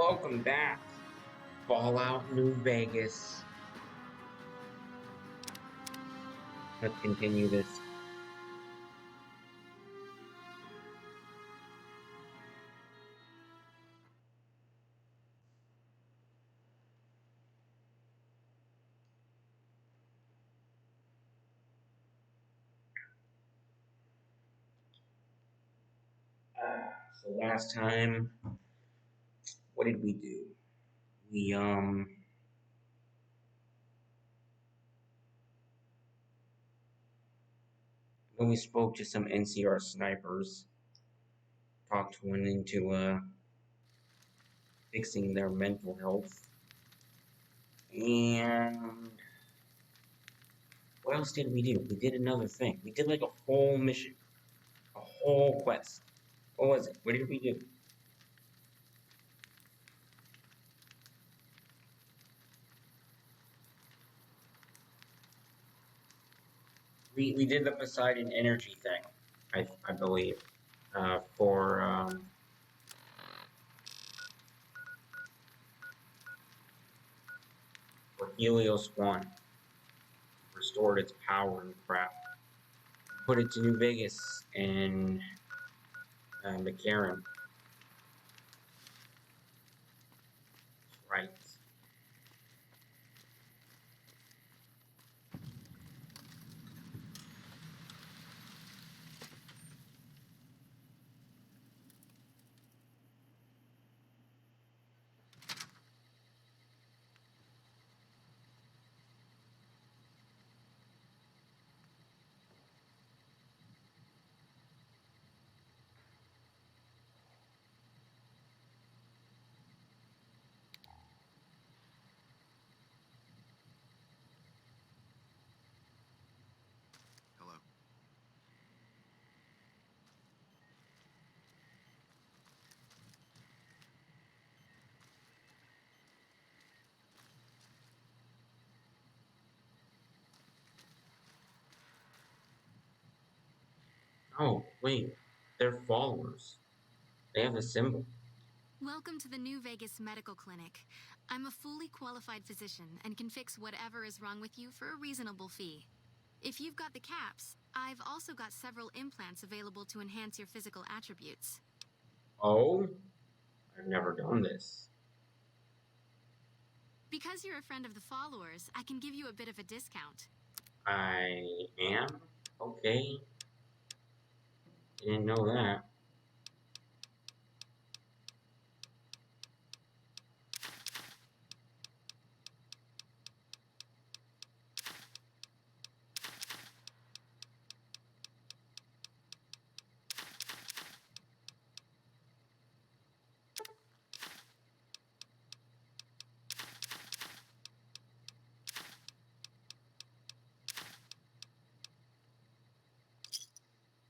Welcome back, Fallout New Vegas. Let's continue this. So last time, what did we do? We when we spoke to some NCR snipers, talked one into fixing their mental health, and what else did we do? We did another thing. We did like a whole mission, a whole quest. What was it? What did we do? We did the Poseidon energy thing, I believe, for Helios 1. Restored its power and crap. Put it to New Vegas and McCarran. Right. Hello. Oh, wait. They're followers. They have a symbol. Welcome to the New Vegas Medical Clinic. I'm a fully qualified physician and can fix whatever is wrong with you for a reasonable fee. If you've got the caps, I've also got several implants available to enhance your physical attributes. Oh? I've never done this. Because you're a friend of the followers, I can give you a bit of a discount. I am? Okay. Didn't know that.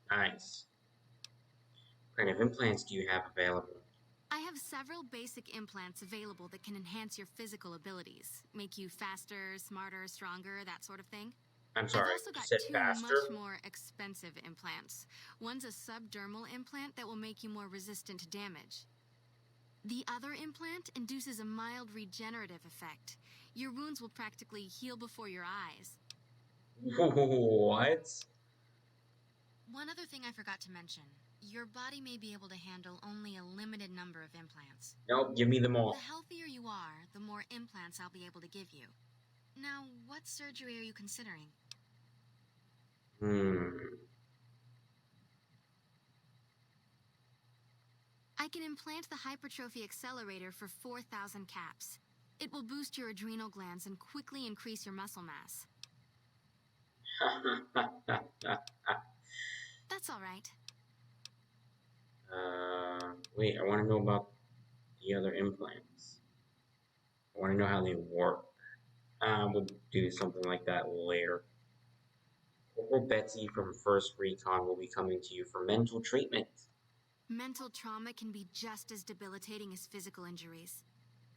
Nice. What kind of implants do you have available? I have several basic implants available that can enhance your physical abilities, make you faster, smarter, stronger, that sort of thing. I'm I've sorry, also you got said two much faster? more expensive implants. One's a subdermal implant that will make you more resistant to damage. The other implant induces a mild regenerative effect. Your wounds will practically heal before your eyes. What? One other thing I forgot to mention. Your body may be able to handle only a limited number of implants. Nope, give me them The all. healthier you are, the more implants I'll be able to give you. Now, what surgery are you considering? Hmm. I can implant the hypertrophy accelerator for 4,000 caps. It will boost your adrenal glands and quickly increase your muscle mass. That's all right. Wait, I want to know about the other implants. I want to know how they work. We'll do something like that later. Corporal Betsy from First Recon will be coming to you for mental treatment. Mental trauma can be just as debilitating as physical injuries.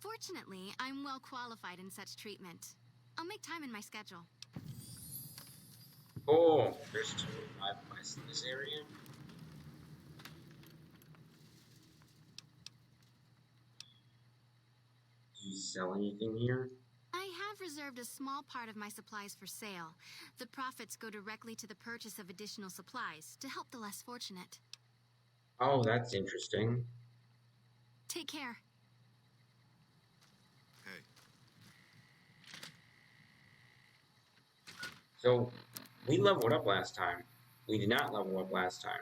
Fortunately, I'm well qualified in such treatment. I'll make time in my schedule. Oh, there's 25 quests in this area? sell anything here? I have reserved a small part of my supplies for sale. The profits go directly to the purchase of additional supplies to help the less fortunate. Oh, that's interesting. Take care. Hey, So, we leveled up last time. We did not level up last time.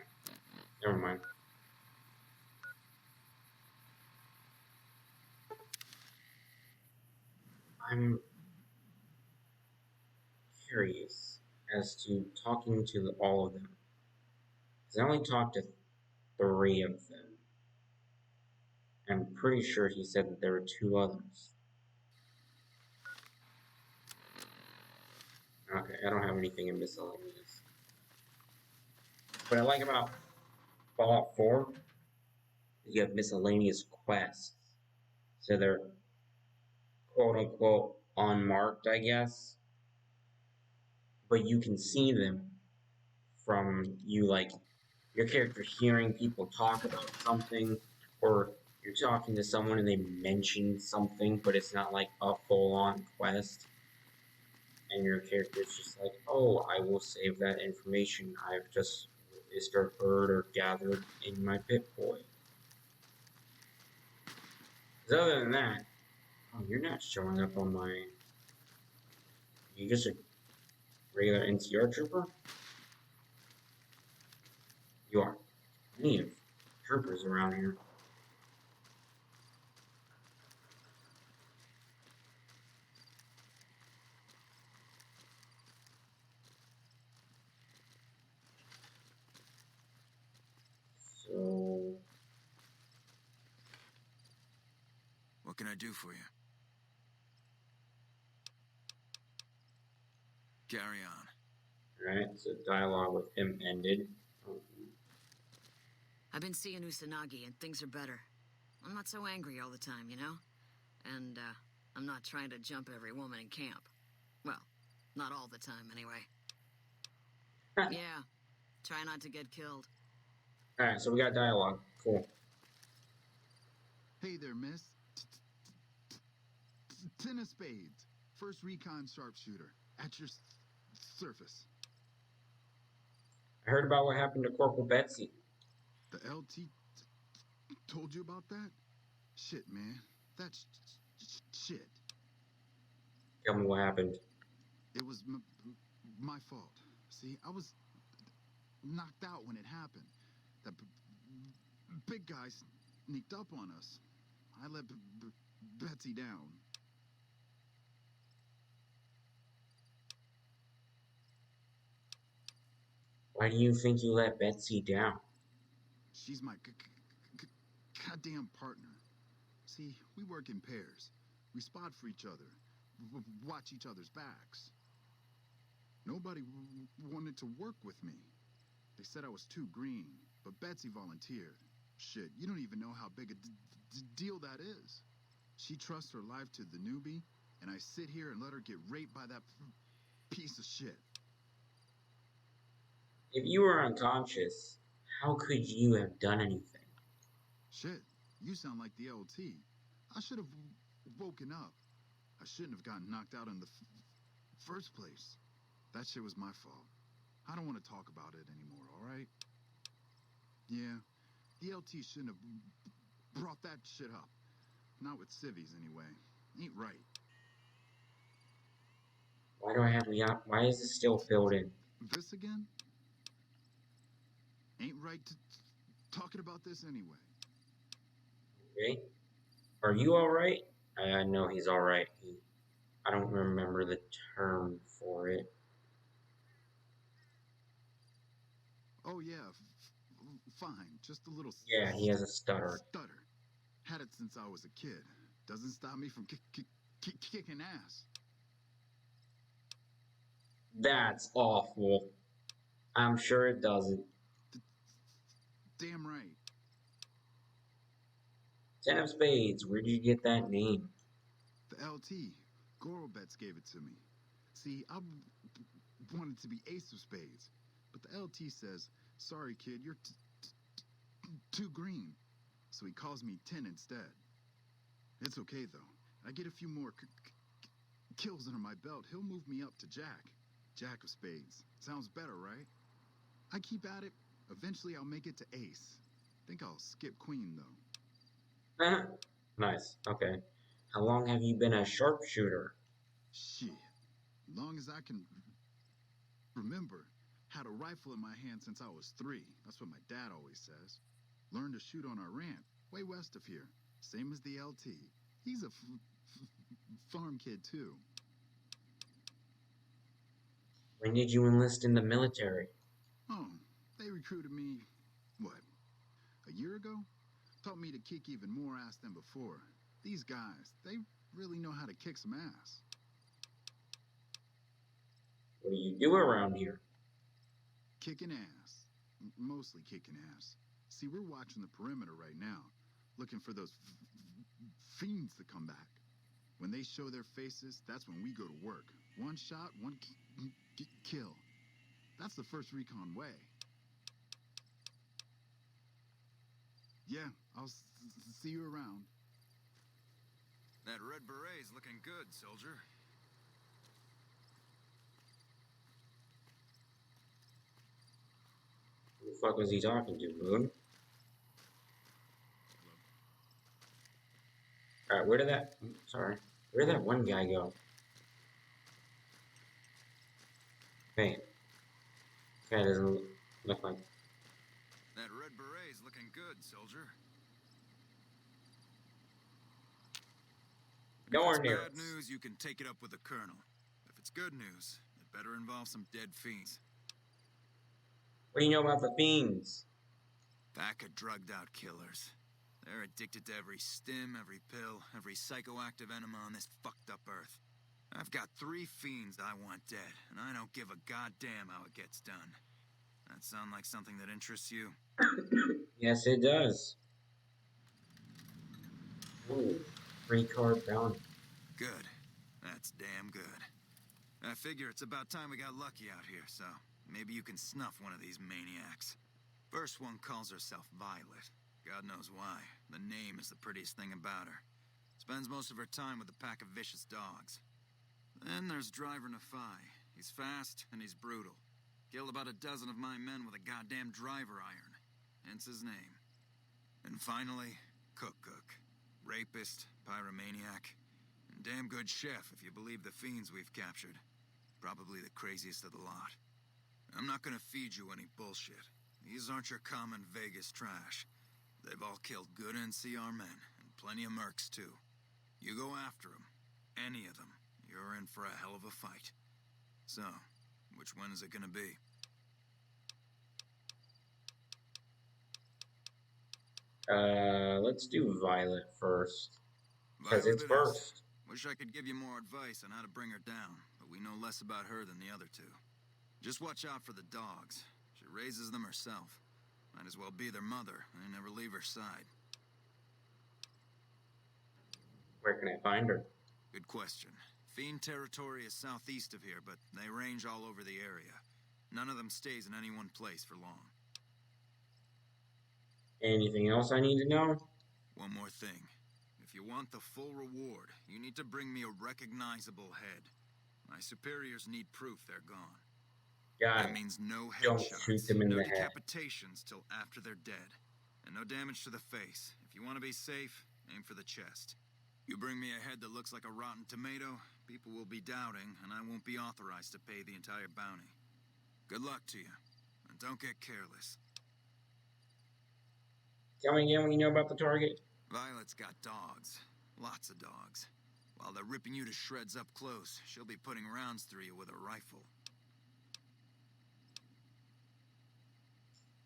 Never mind. I'm curious as to talking to all of them. Because I only talked to 3 of them. I'm pretty sure he said that there were 2 others. Okay, I don't have anything in miscellaneous. What I like about Fallout 4 is you have miscellaneous quests. So they're quote unquote unmarked, I guess. But you can see them from you, like your character hearing people talk about something, or you're talking to someone and they mention something, but it's not like a full on quest. And your character is just like, oh, I will save that information I've just witnessed or heard or gathered in my Pip Boy. Because other than that, oh, you're not showing up on my. You just a regular NCR trooper? You are. Plenty of troopers around here. So, what can I do for you? Carry on. right, so dialogue with him ended. I've been seeing Usanagi, and things are better. I'm not so angry all the time, you know? And, I'm not trying to jump every woman in camp. Well, not all the time, anyway. Yeah, try not to get killed. Alright, so we got dialogue. Cool. Hey there, miss. Ten of spades. First recon sharpshooter. At your surface. I heard about what happened to Corporal Betsy. The LT told you about that? Shit, man. That's shit. Tell me what happened. It was my fault. See, I was knocked out when it happened. That big guy sneaked up on us. I let Betsy down. Why do you think you let Betsy down? She's my goddamn partner. See, we work in pairs. We spot for each other, watch each other's backs. Nobody wanted to work with me. They said I was too green, but Betsy volunteered. Shit, you don't even know how big a deal that is. She trusts her life to the newbie, and I sit here and let her get raped by that piece of shit. If you were unconscious, how could you have done anything? Shit, you sound like the LT. I should have woken up. I shouldn't have gotten knocked out in the first place. That shit was my fault. I don't want to talk about it anymore, all right? Yeah, the LT shouldn't have brought that shit up. Not with civvies, anyway. Ain't right. Why do I have the why is this still filled in? This again? Ain't right to talking about this anyway. Okay. Are you alright? I know he's alright. I don't remember the term for it. Oh, yeah, fine. Just a little Yeah, he has a stutter. stutter. Had it since I was a kid. Doesn't stop me from kicking ass. That's awful. I'm sure it doesn't. Damn right. 10 of spades, where did you get that name? The LT, Gorobets gave it to me. See, I wanted to be ace of spades, but the LT says, sorry kid, you're too green. So he calls me 10 instead. It's okay though. I get a few more kills under my belt, he'll move me up to Jack. Jack of Spades. Sounds better, right? I keep at it. Eventually, I'll make it to Ace. Think I'll skip Queen, though. Nice. Okay. How long have you been a sharpshooter? Shit. Long as I can remember. Had a rifle in my hand since I was 3. That's what my dad always says. Learned to shoot on our ranch, way west of here. Same as the LT. He's a farm kid, too. When did you enlist in the military? Oh, they recruited me, what, a year ago? Taught me to kick even more ass than before. These guys, they really know how to kick some ass. What do you do around here? Kicking ass. Mostly kicking ass. See, we're watching the perimeter right now, looking for those fiends to come back. When they show their faces, that's when we go to work. One shot, one kill. That's the first recon way. Yeah, I'll see you around. That red beret's looking good, soldier. Who the fuck was he talking to, Moon? Alright, where did that... Sorry. Where did that one guy go? Wait. This guy doesn't look like... That red beret's looking good, soldier. Nowhere If it's near bad us. news, you can take it up with the colonel. If it's good news, it better involve some dead fiends. What do you know about the Fiends? Pack of drugged-out killers. They're addicted to every stim, every pill, every psychoactive enema on this fucked-up earth. I've got 3 fiends I want dead, and I don't give a goddamn how it gets done. That sound like something that interests you? Yes, it does. Ooh, free card bounty. Good. That's damn good. I figure it's about time we got lucky out here, so maybe you can snuff one of these maniacs. First one calls herself Violet. God knows why. The name is the prettiest thing about her. Spends most of her time with a pack of vicious dogs. Then there's Driver Nafai. He's fast and he's brutal. Killed about a dozen of my men with a goddamn driver iron. Hence his name. And finally, Cook. Rapist, pyromaniac, and damn good chef if you believe the fiends we've captured. Probably the craziest of the lot. I'm not gonna feed you any bullshit. These aren't your common Vegas trash. They've all killed good NCR men, and plenty of mercs too. You go after them, any of them, you're in for a hell of a fight. So, which one is it gonna be? Let's do Violet first. Because Violet it's it is. first. Wish I could give you more advice on how to bring her down, but we know less about her than the other 2. Just watch out for the dogs. She raises them herself. Might as well be their mother. I never leave her side. Where can I find her? Good question. Fiend territory is southeast of here, but they range all over the area. None of them stays in any one place for long. Anything else I need to know? One more thing. If you want the full reward, you need to bring me a recognizable head. My superiors need proof they're gone. Got That it. means no Don't shoot headshots, them in no the head. decapitations till after they're dead, and no damage to the face. If you want to be safe, aim for the chest. You bring me a head that looks like a rotten tomato, people will be doubting, and I won't be authorized to pay the entire bounty. Good luck to you, and don't get careless. Tell me again what you know about the target. Violet's got dogs. Lots of dogs. While they're ripping you to shreds up close, she'll be putting rounds through you with a rifle.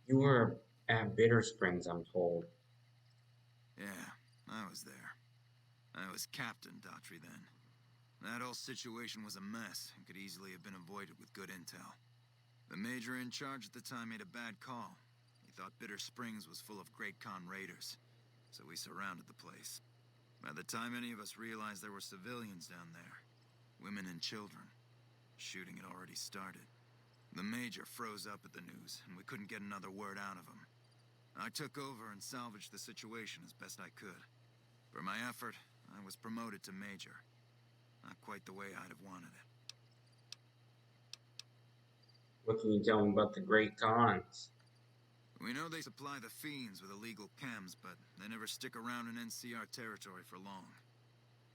You were at Bitter Springs, I'm told. Yeah, I was there. I was Captain Daughtry then. That whole situation was a mess and could easily have been avoided with good intel. The major in charge at the time made a bad call. He thought Bitter Springs was full of Great Khan raiders, so we surrounded the place. By the time any of us realized there were civilians down there, women and children, shooting had already started. The major froze up at the news, and we couldn't get another word out of him. I took over and salvaged the situation as best I could. For my effort, I was promoted to Major. Not quite the way I'd have wanted it. What can you tell me about the Great Khans? We know they supply the Fiends with illegal chems, but they never stick around in NCR territory for long.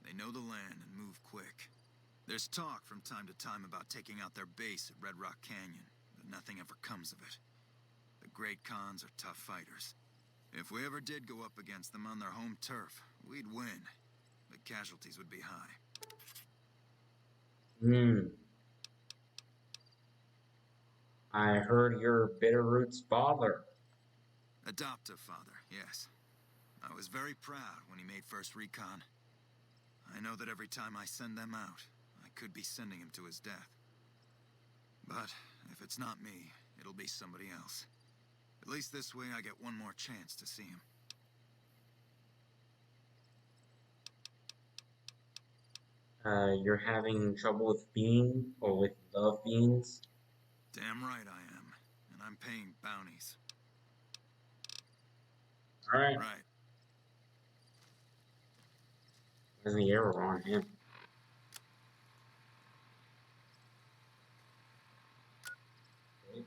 They know the land and move quick. There's talk from time to time about taking out their base at Red Rock Canyon, but nothing ever comes of it. The Great Khans are tough fighters. If we ever did go up against them on their home turf, we'd win. But casualties would be high. I heard you're Bitterroot's father. Adoptive father, yes. I was very proud when he made first recon. I know that every time I send them out, I could be sending him to his death. But if it's not me, it'll be somebody else. At least this way I get one more chance to see him. You're having trouble with Fiend or with the Fiends? Damn right I am. And I'm paying bounties. Alright. Right. There's the arrow on him.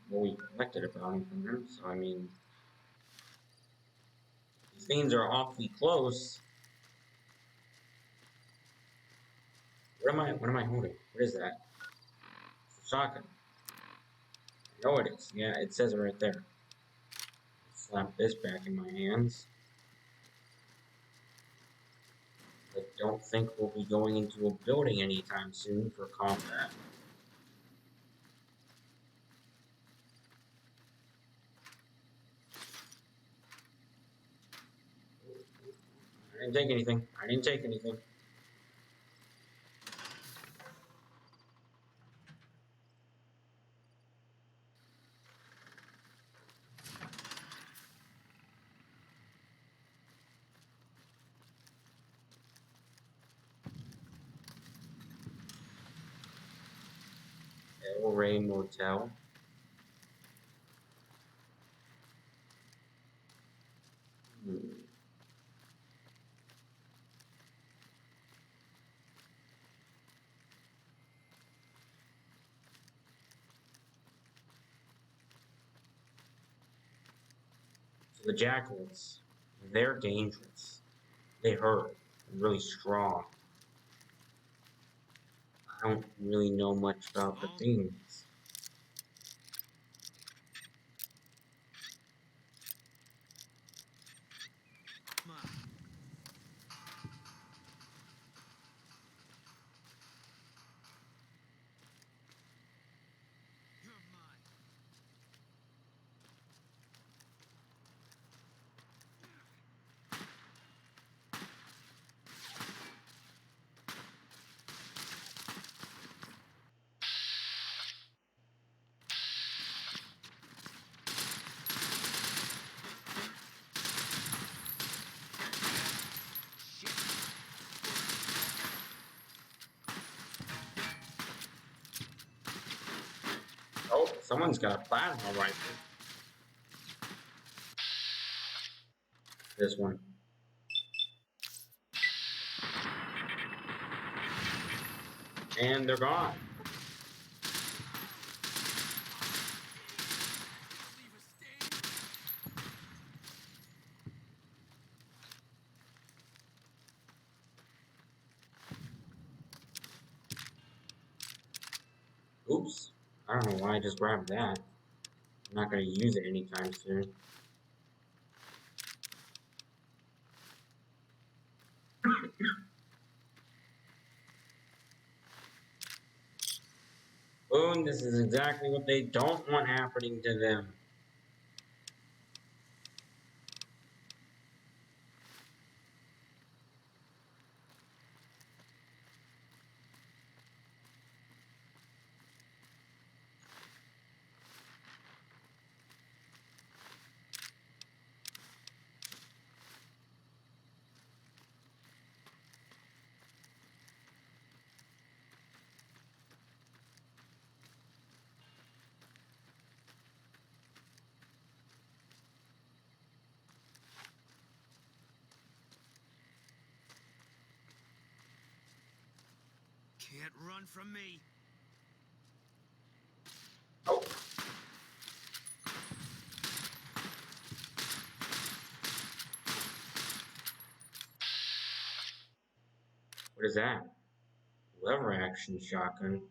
Well, we collected a bounty from him, so I mean... These Fiends are awfully close. What am I holding? What is that? It's a shotgun. I know it is. Yeah, it says it right there. Slap this back in my hands. I don't think we'll be going into a building anytime soon for combat. I didn't take anything. I didn't take anything. El Rey Motel. So the jackals, they're dangerous. They hurt. They're really strong. I don't really know much about the things. Oh, someone's got a plasma rifle. This one. And they're gone. Oops. I don't know why I just grabbed that. I'm not going to use it anytime soon. Boom, this is exactly what they don't want happening to them. can't run from me. Oh. What is that? Lever action shotgun.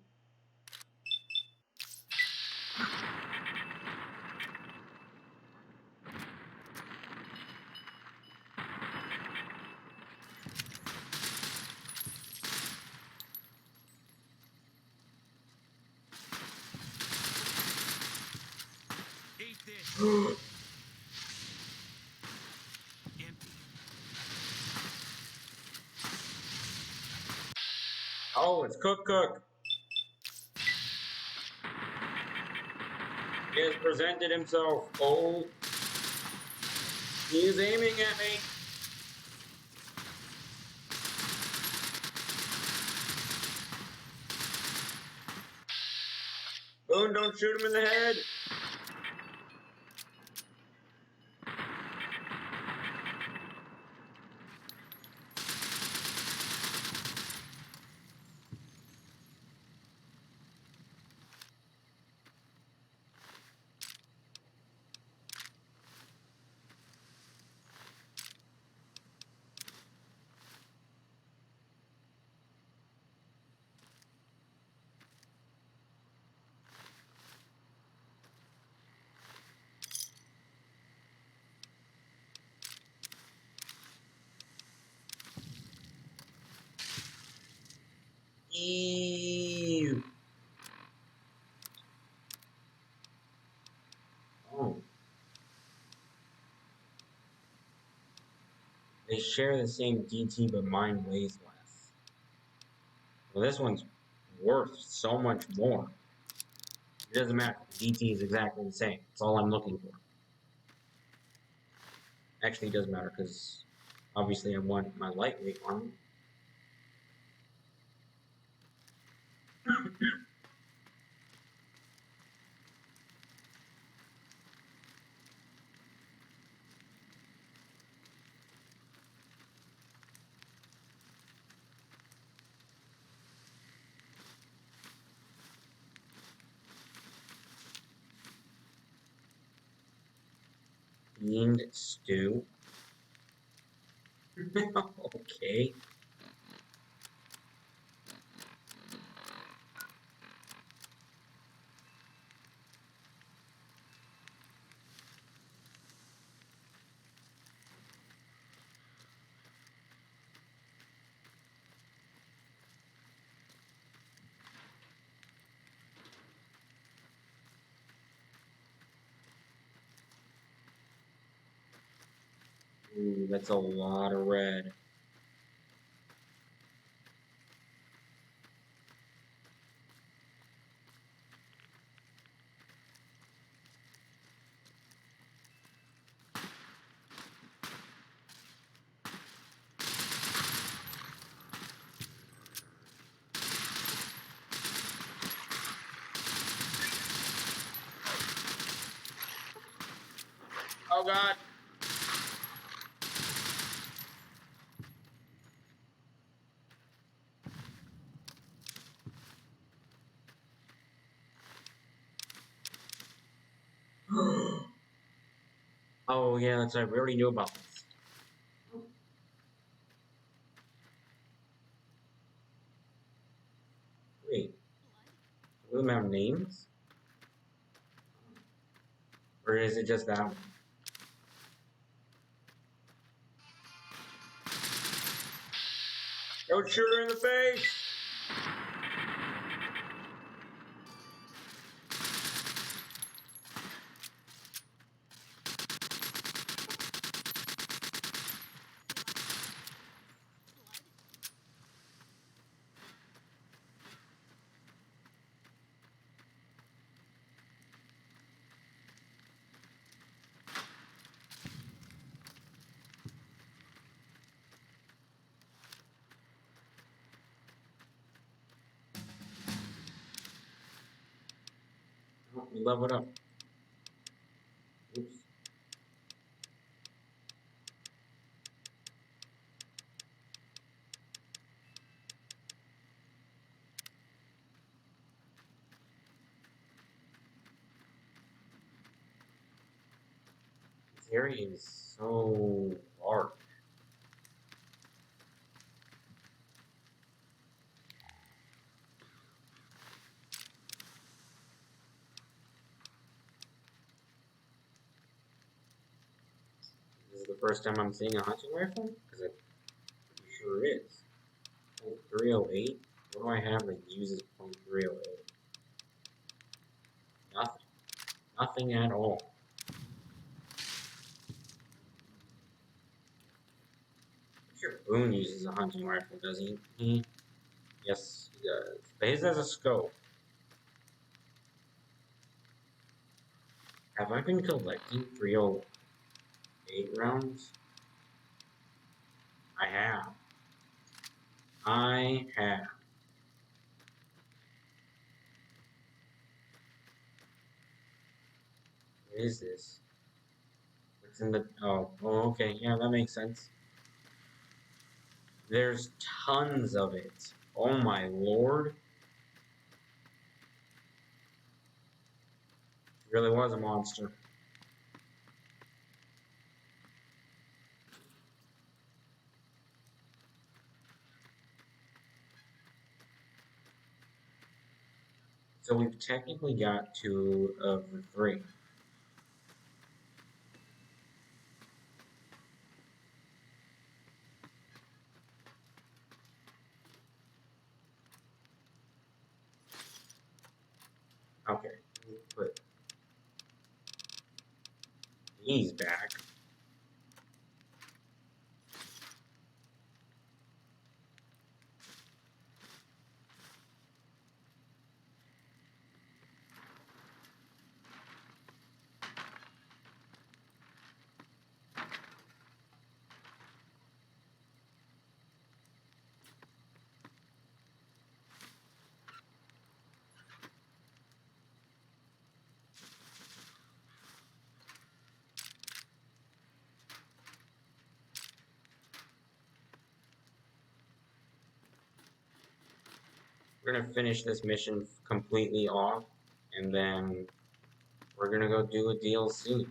Eat this. Empty. Oh, it's Cook. He has presented himself. Oh, he is aiming at me. Boone, don't shoot him in the head. Ew. Oh. They share the same DT, but mine weighs less. Well, this one's worth so much more. It doesn't matter. The DT is exactly the same. That's all I'm looking for. Actually, it does matter because obviously I want my lightweight armor. Fiend stew. Okay. Ooh, that's a lot of red. Oh God. Oh yeah, that's right. We already knew about this. Wait, do them have names? Or is it just that one? Don't shoot her in the face! Oh, we leveled up. Oops. This area is so large. This is the first time I'm seeing a hunting rifle? Because I'm pretty sure it is. .308? What do I have that uses .308? Nothing. Nothing at all. I'm sure Boone uses a hunting rifle, does he? Yes, he does. But his has a scope. Have I been collecting 308 rounds? I have. I have. What is this? What's in the... Oh, okay. Yeah, that makes sense. There's tons of it. Oh my lord. It really was a monster. So we've technically got 2 of the 3. Okay, put these back. We're gonna finish this mission completely off, and then we're gonna go do a DLC.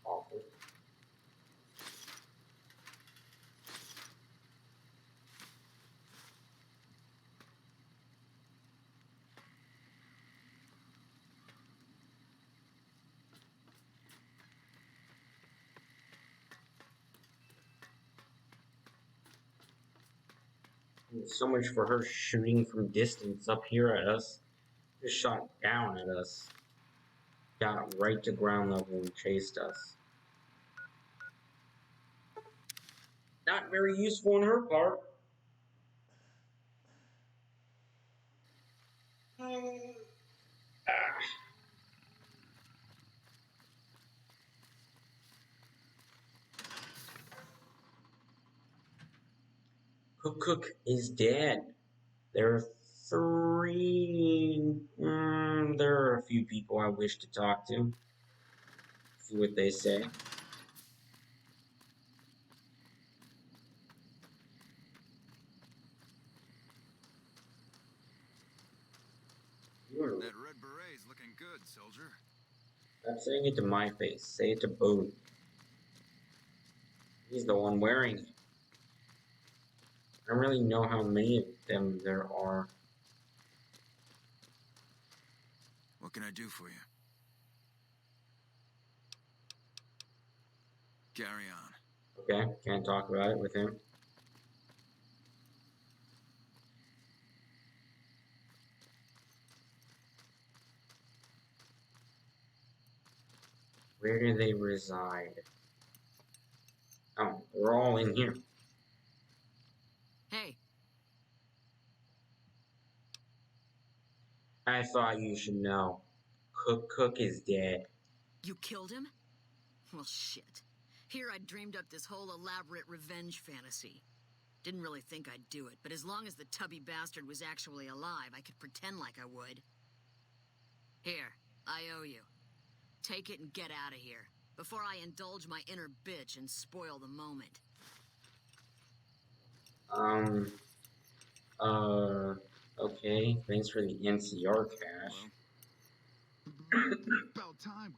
Awful. So much for her shooting from distance up here at us. Just shot down at us. Got right to ground level and chased us. Not very useful on her part. Cook is dead. There are 3. There are a few people I wish to talk to. See what they say. That red beret's looking good, soldier. Stop saying it to my face. Say it to Boone. He's the one wearing it. I don't really know how many of them there are. What can I do for you? Carry on. Okay, can't talk about it with him. Where do they reside? Oh, we're all in here. Hey, I thought you should know. Cook is dead. You killed him? Well, shit. Here I dreamed up this whole elaborate revenge fantasy. Didn't really think I'd do it, but as long as the tubby bastard was actually alive, I could pretend like I would. Here, I owe you. Take it and get out of here, before I indulge my inner bitch and spoil the moment. Okay, thanks for the NCR cash. About time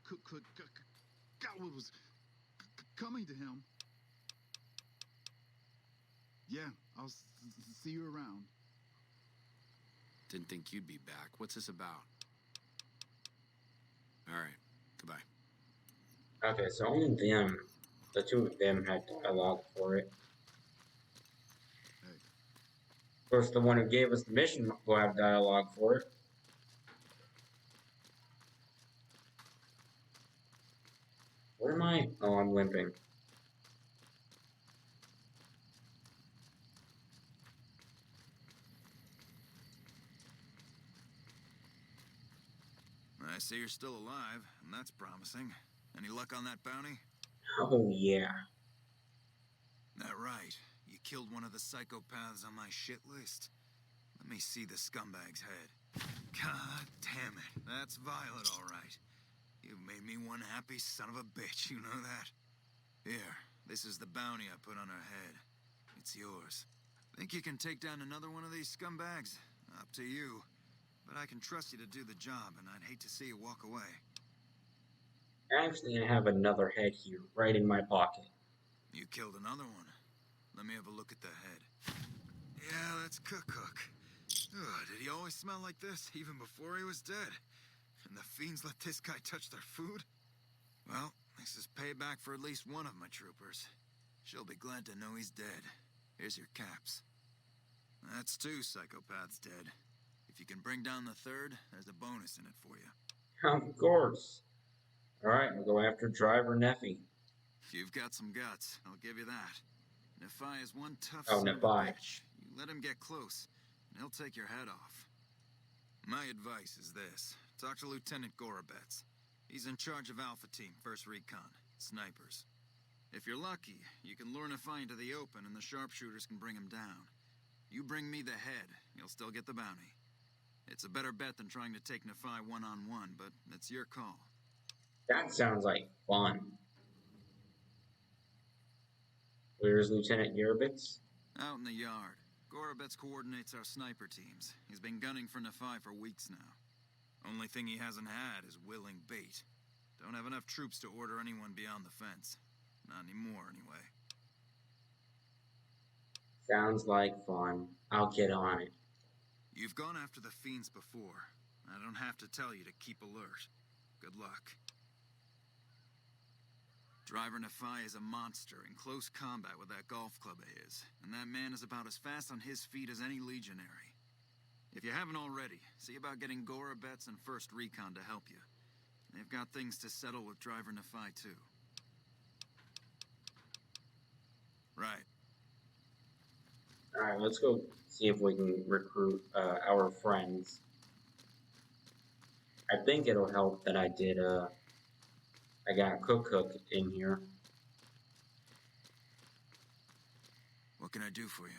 got what was coming to him. Yeah, I'll see you around. Didn't think you'd be back. What's this about? All right, goodbye. Okay, so only them, the two of them had dialogue for it. Hey. Of course, the one who gave us the mission will have dialogue for it. Where am I? Oh, I'm limping. I see you're still alive, and that's promising. Any luck on that bounty? Oh, yeah. That right. You killed one of the psychopaths on my shit list. Let me see the scumbag's head. God damn it. That's Violet, all right. You've made me one happy son of a bitch, you know that? Here, this is the bounty I put on her head. It's yours. Think you can take down another one of these scumbags? Up to you. But I can trust you to do the job, and I'd hate to see you walk away. Actually, I have another head here, right in my pocket. You killed another one. Let me have a look at the head. Yeah, that's Cook. Ugh, did he always smell like this, even before he was dead? And the fiends let this guy touch their food? Well, this is payback for at least one of my troopers. She'll be glad to know he's dead. Here's your caps. That's two psychopaths dead. If you can bring down the third, there's a bonus in it for you. Of course. Alright, we'll go after Driver Neffy. You've got some guts, I'll give you that. Nephi is one tough Oh, son of a Nephi. bitch. You let him get close, and he'll take your head off. My advice is this. Talk to Lieutenant Gorobets. He's in charge of Alpha Team, 1st Recon. Snipers. If you're lucky, you can lure Nephi into the open and the sharpshooters can bring him down. You bring me the head, you'll still get the bounty. It's a better bet than trying to take Nephi one-on-one, but it's your call. That sounds like fun. Where's Lieutenant Yerbitz? Out in the yard. Gorobets coordinates our sniper teams. He's been gunning for Nephi for weeks now. Only thing he hasn't had is willing bait. Don't have enough troops to order anyone beyond the fence. Not anymore, anyway. Sounds like fun. I'll get on it. You've gone after the Fiends before. I don't have to tell you to keep alert. Good luck. Driver Nephi is a monster in close combat with that golf club of his, and that man is about as fast on his feet as any legionary. If you haven't already, see about getting Gorobets and 1st Recon to help you. They've got things to settle with Driver Nephi, too. Right. Alright, let's go see if we can recruit our friends. I think it'll help that I did, I got Cook in here. What can I do for you?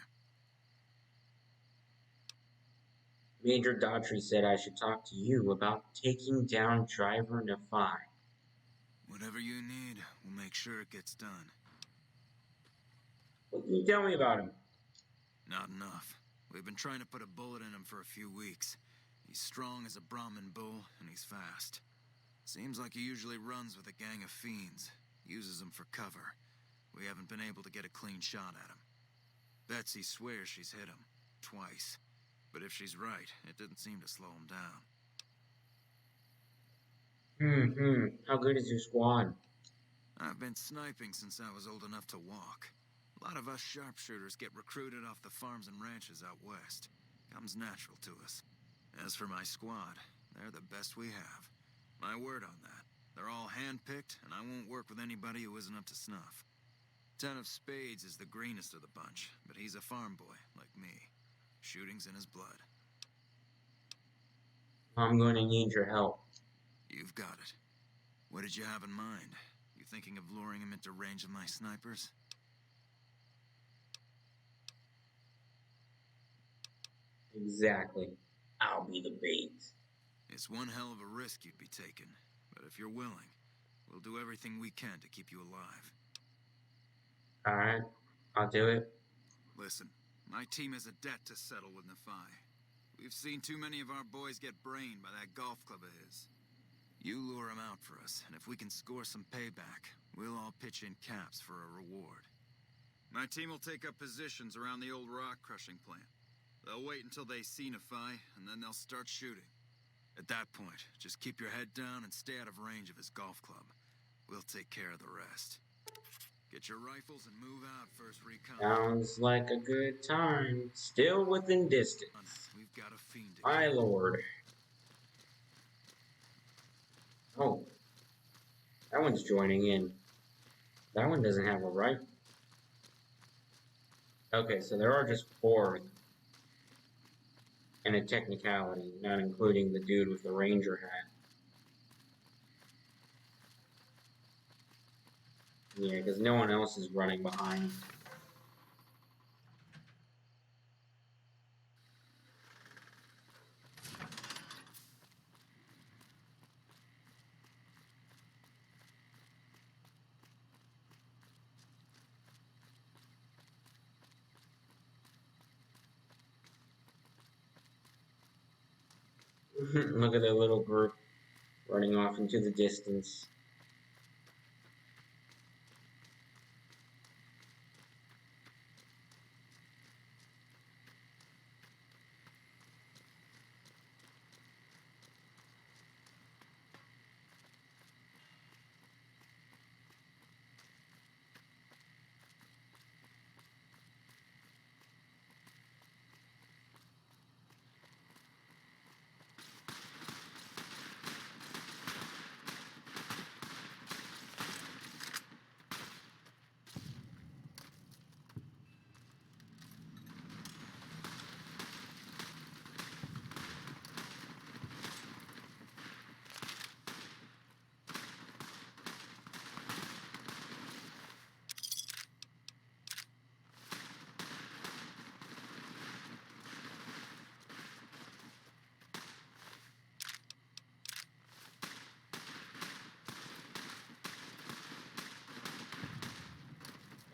Major Daughtry said I should talk to you about taking down Driver Nephi. Whatever you need, we'll make sure it gets done. What can you tell me about him? Not enough. We've been trying to put a bullet in him for a few weeks. He's strong as a Brahmin bull, and he's fast. Seems like he usually runs with a gang of fiends. Uses them for cover. We haven't been able to get a clean shot at him. Betsy swears she's hit him. Twice. But if she's right, it didn't seem to slow him down. How good is your squad? I've been sniping since I was old enough to walk. A lot of us sharpshooters get recruited off the farms and ranches out west. Comes natural to us. As for my squad, they're the best we have. My word on that. They're all hand-picked, and I won't work with anybody who isn't up to snuff. 10 of Spades is the greenest of the bunch, but he's a farm boy, like me. Shooting's in his blood. I'm going to need your help. You've got it. What did you have in mind? You thinking of luring him into range of my snipers? Exactly. I'll be the bait. It's one hell of a risk you'd be taking, but if you're willing, we'll do everything we can to keep you alive. Alright, I'll do it. Listen, my team has a debt to settle with Nephi. We've seen too many of our boys get brained by that golf club of his. You lure him out for us, and if we can score some payback, we'll all pitch in caps for a reward. My team will take up positions around the old rock crushing plant. They'll wait until they see Nephi, and then they'll start shooting. At that point, just keep your head down and stay out of range of his golf club. We'll take care of the rest. Get your rifles and move out, First Recon. Sounds like a good time. Still within distance. We've got a fiend to My kill. lord. Oh. That one's joining in. That one doesn't have a rifle. Okay, so there are just 4 of them. And a technicality, not including the dude with the ranger hat. Yeah, because no one else is running behind. Look at that little group running off into the distance.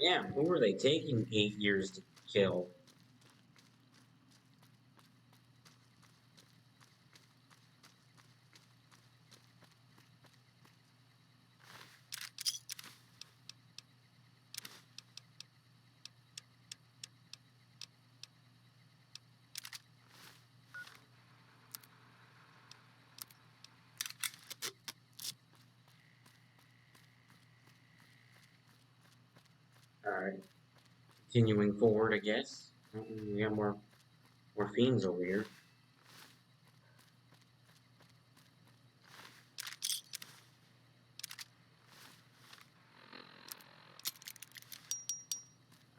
Damn, who are they taking 8 years to kill? Alright. Continuing forward, I guess. We got more fiends over here.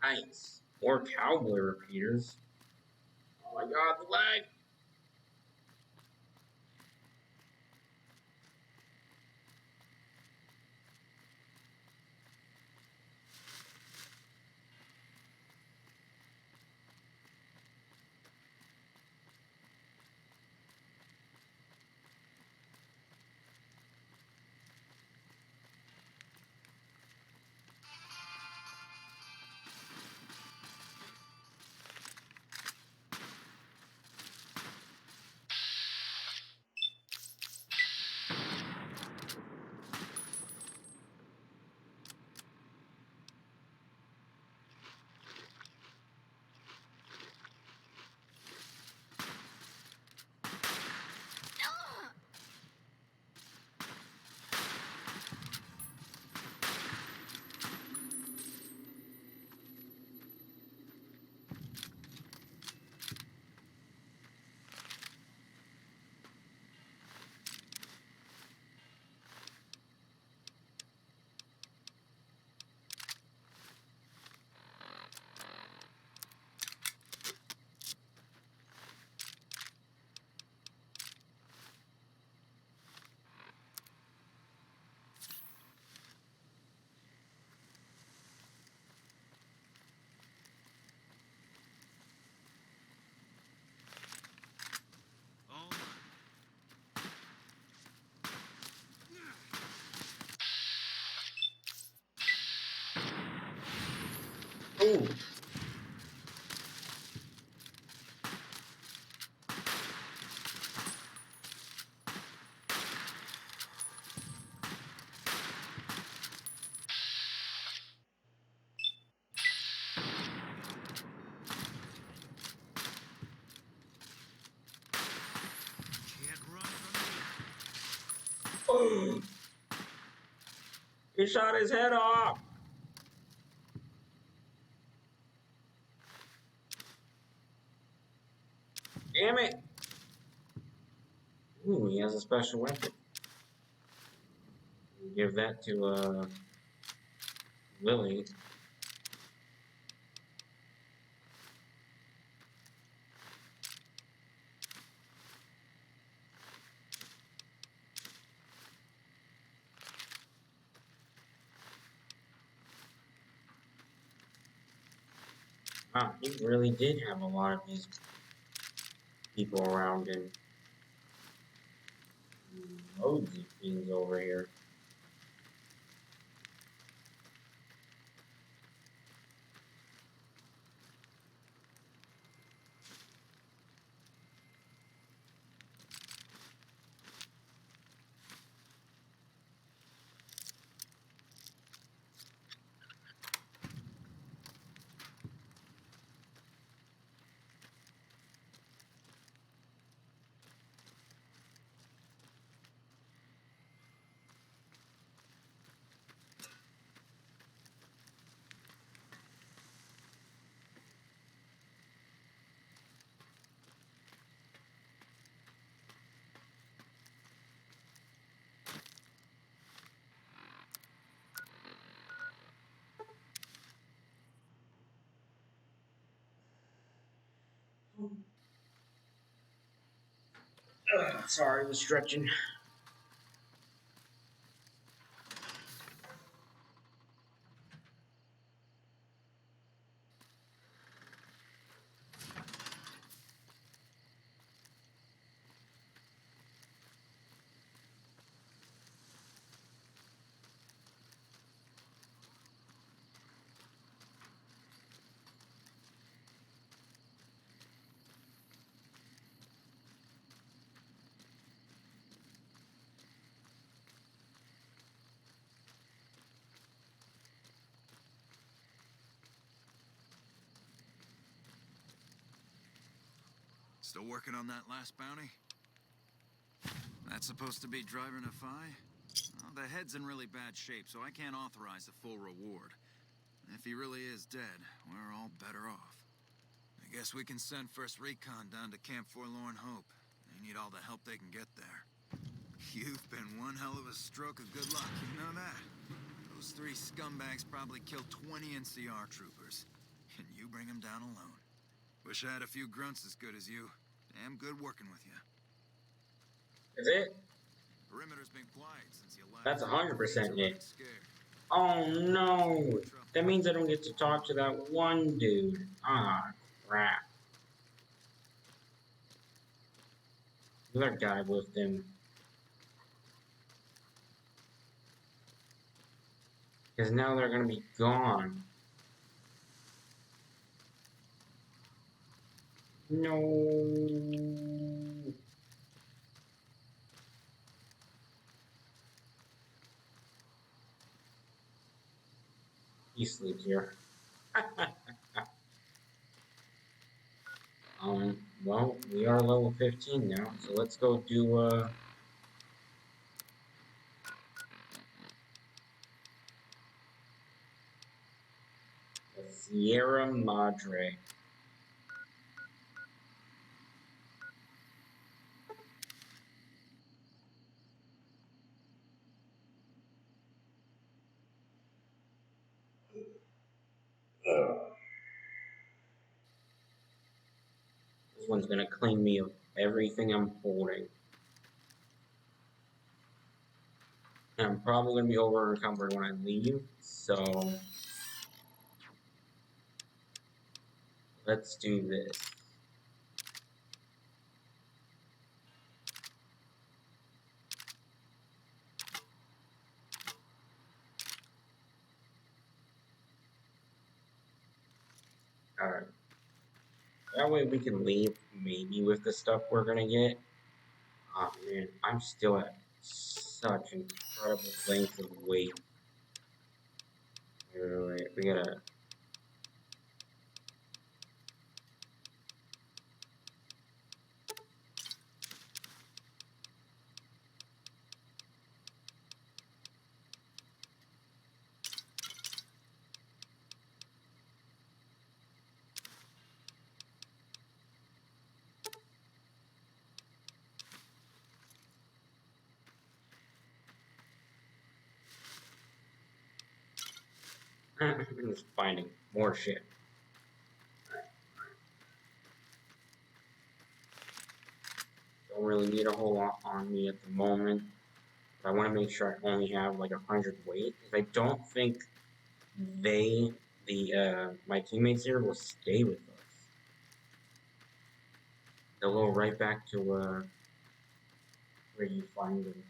Nice. More cowboy repeaters. Oh my god, the lag! Ooh. Can't run from Oh, he shot his head off. Damn it. Ooh, he has a special weapon. Give that to Lily. Wow, he really did have a lot of these people around him. Loads of fiends over here. Sorry, I was stretching. Still working on that last bounty? That's supposed to be driving a Phi? Well, the head's in really bad shape, so I can't authorize the full reward. If he really is dead, we're all better off. I guess we can send First Recon down to Camp Forlorn Hope. They need all the help they can get there. You've been one hell of a stroke of good luck, you know that? Those three scumbags probably killed 20 NCR troopers. And you bring them down alone. Wish I had a few grunts as good as you. Damn good working with you. Is it? Perimeter's been quiet since you left. That's 100% Looking it. scared. Oh no! That means I don't get to talk to that one dude. Ah, crap. Another guy with him. Because now they're gonna be gone. No. He sleeps here. Well, we are level 15 now, so let's go do, Sierra Madre. This one's gonna claim me of everything I'm holding. And I'm probably gonna be over encumbered when I leave, so let's do this. Alright. That way we can leave maybe with the stuff we're gonna get. Oh man, I'm still at such incredible length of wait. Wait, we gotta. I'm just finding more shit. Don't really need a whole lot on me at the moment. But I want to make sure I only have like 100 weight. Because I don't think my teammates here will stay with us. They'll go right back to where you find them.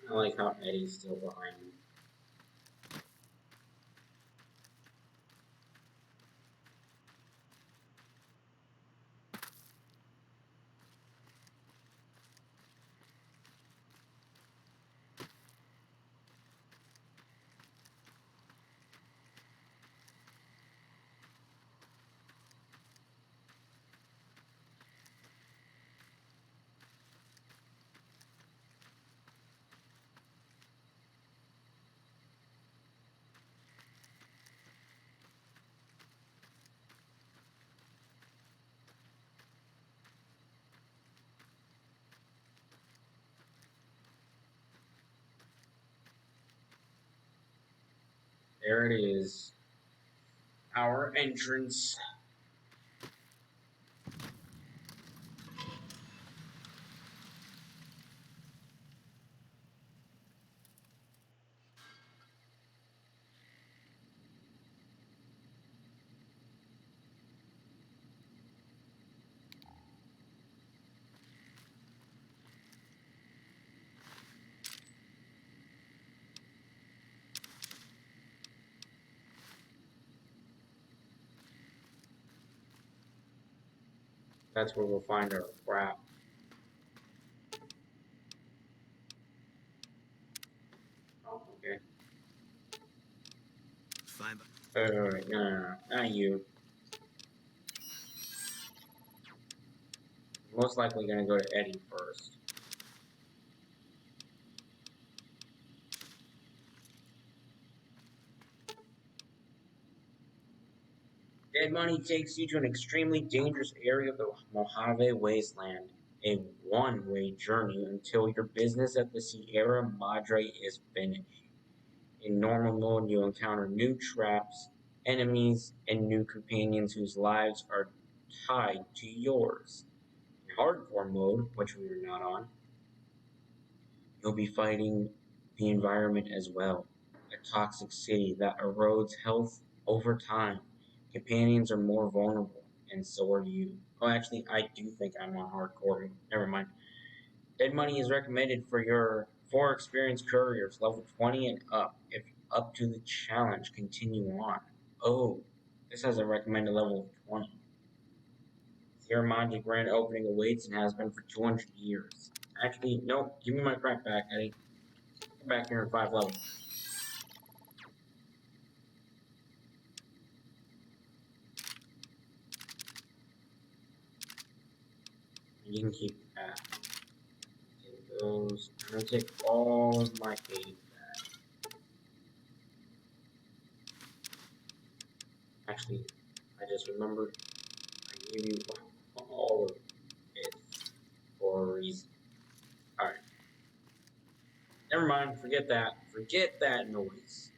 I like how Eddie's still behind me. There it is. Our entrance. That's where we'll find our crap. Oh, okay. Fine. Wait, no, not you. Most likely gonna go to Eddie first. Dead Money takes you to an extremely dangerous area of the Mojave Wasteland. A one-way journey until your business at the Sierra Madre is finished. In normal mode, you encounter new traps, enemies, and new companions whose lives are tied to yours. In hardcore mode, which we are not on, you'll be fighting the environment as well. A toxic city that erodes health over time. Companions are more vulnerable, and so are you. Oh, actually, I do think I'm on hardcore. Never mind. Dead Money is recommended for your four experienced couriers, level 20 and up. If up to the challenge, continue on. Oh, this has a recommended level of 20. Sierra Madre grand opening awaits and has been for 200 years. Actually, no, give me my crap back, Eddie. Come back here in 5 levels. You can keep that. Take those. those. I'm gonna take all of my aid back. Actually, I just remembered I gave you all of it for a reason. Alright. Never mind, forget that. Forget that noise.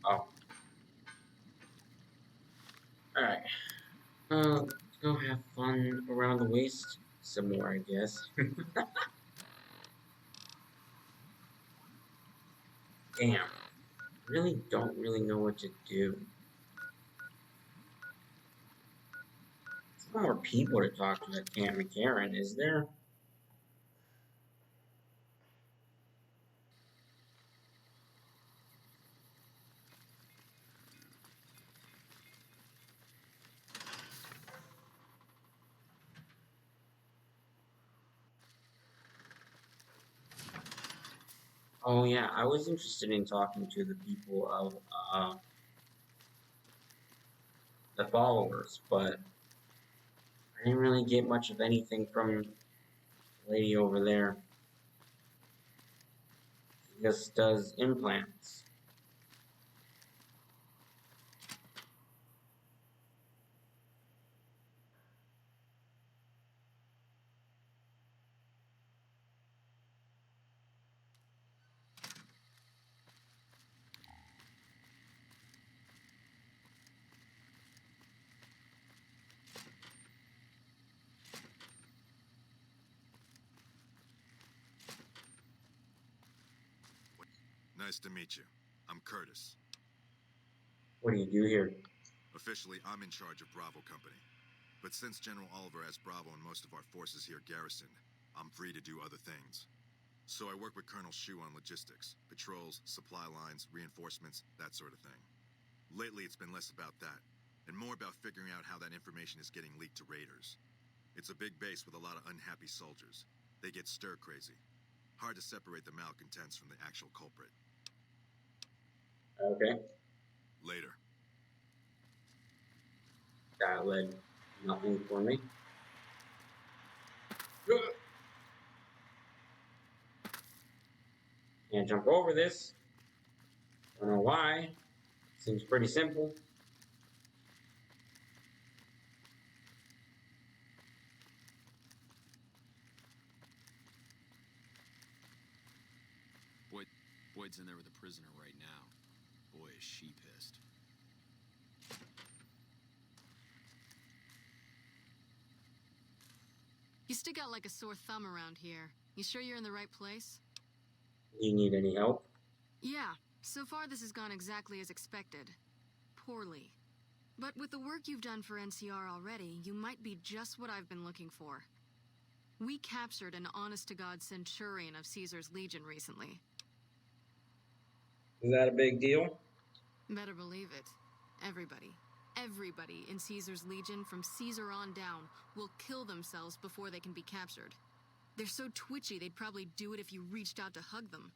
Oh. Alright. Let's go have fun around the waist some more, I guess. Damn. Really don't really know what to do. There's no more people to talk to that Camp McCarran, is there? Oh yeah, I was interested in talking to the people of the followers, but I didn't really get much of anything from the lady over there. She just does implants. Nice to meet you. I'm Curtis. What do you do here? Officially, I'm in charge of Bravo Company. But since General Oliver has Bravo and most of our forces here garrisoned, I'm free to do other things. So I work with Colonel Shu on logistics, patrols, supply lines, reinforcements, that sort of thing. Lately, it's been less about that, and more about figuring out how that information is getting leaked to raiders. It's a big base with a lot of unhappy soldiers. They get stir-crazy. Hard to separate the malcontents from the actual culprit. Okay. Later. That led nothing for me. Can't jump over this. Don't know why. Seems pretty simple. Boyd's in there with a prisoner right now. Boy, is she pissed. You stick out like a sore thumb around here. You sure you're in the right place? Do you need any help? Yeah, so far this has gone exactly as expected. Poorly. But with the work you've done for NCR already, you might be just what I've been looking for. We captured an honest-to-God centurion of Caesar's Legion recently. Is that a big deal? Better believe it. Everybody in Caesar's Legion from Caesar on down will kill themselves before they can be captured. They're so twitchy they'd probably do it if you reached out to hug them.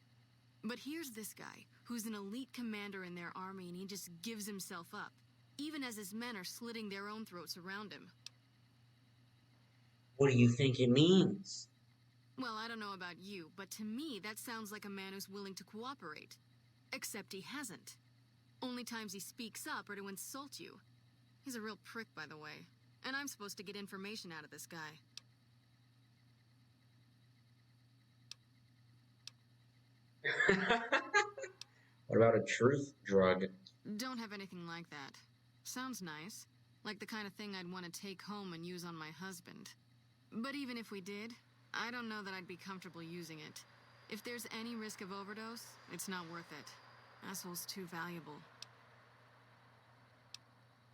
But here's this guy, who's an elite commander in their army, and he just gives himself up, even as his men are slitting their own throats around him. What do you think it means? Well, I don't know about you, but to me that sounds like a man who's willing to cooperate. Except he hasn't. Only times he speaks up are to insult you. He's a real prick, by the way. And I'm supposed to get information out of this guy. What about a truth drug? Don't have anything like that. Sounds nice. Like the kind of thing I'd want to take home and use on my husband. But even if we did, I don't know that I'd be comfortable using it. If there's any risk of overdose, it's not worth it. Asshole's too valuable.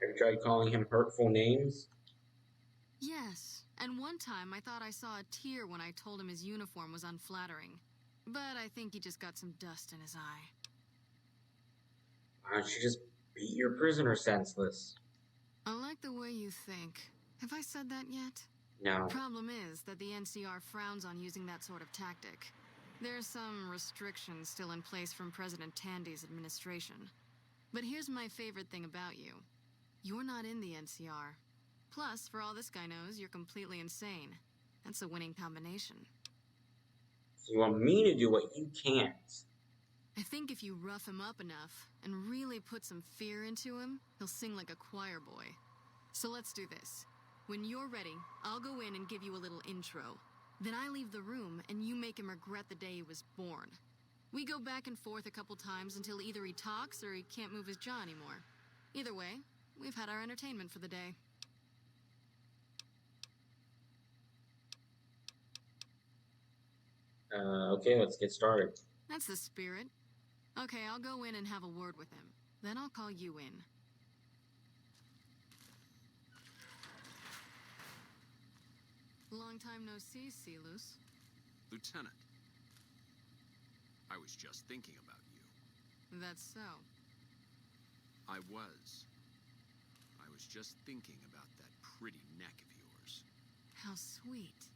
Have you tried calling him hurtful names? Yes, and one time I thought I saw a tear when I told him his uniform was unflattering. But I think he just got some dust in his eye. Why don't you just beat your prisoner senseless? I like the way you think. Have I said that yet? No. Problem is that the NCR frowns on using that sort of tactic. There's some restrictions still in place from President Tandy's administration. But here's my favorite thing about you. You're not in the NCR. Plus, for all this guy knows, you're completely insane. That's a winning combination. So you want me to do what you can't? I think if you rough him up enough and really put some fear into him, he'll sing like a choir boy. So let's do this. When you're ready, I'll go in and give you a little intro. Then I leave the room and you make him regret the day he was born. We go back and forth a couple times until either he talks or he can't move his jaw anymore. Either way, we've had our entertainment for the day. Okay, let's get started. That's the spirit. Okay, I'll go in and have a word with him. Then I'll call you in. Long time no see, Silus. Lieutenant, I was just thinking about you. That's so. I was just thinking about that pretty neck of yours. How sweet.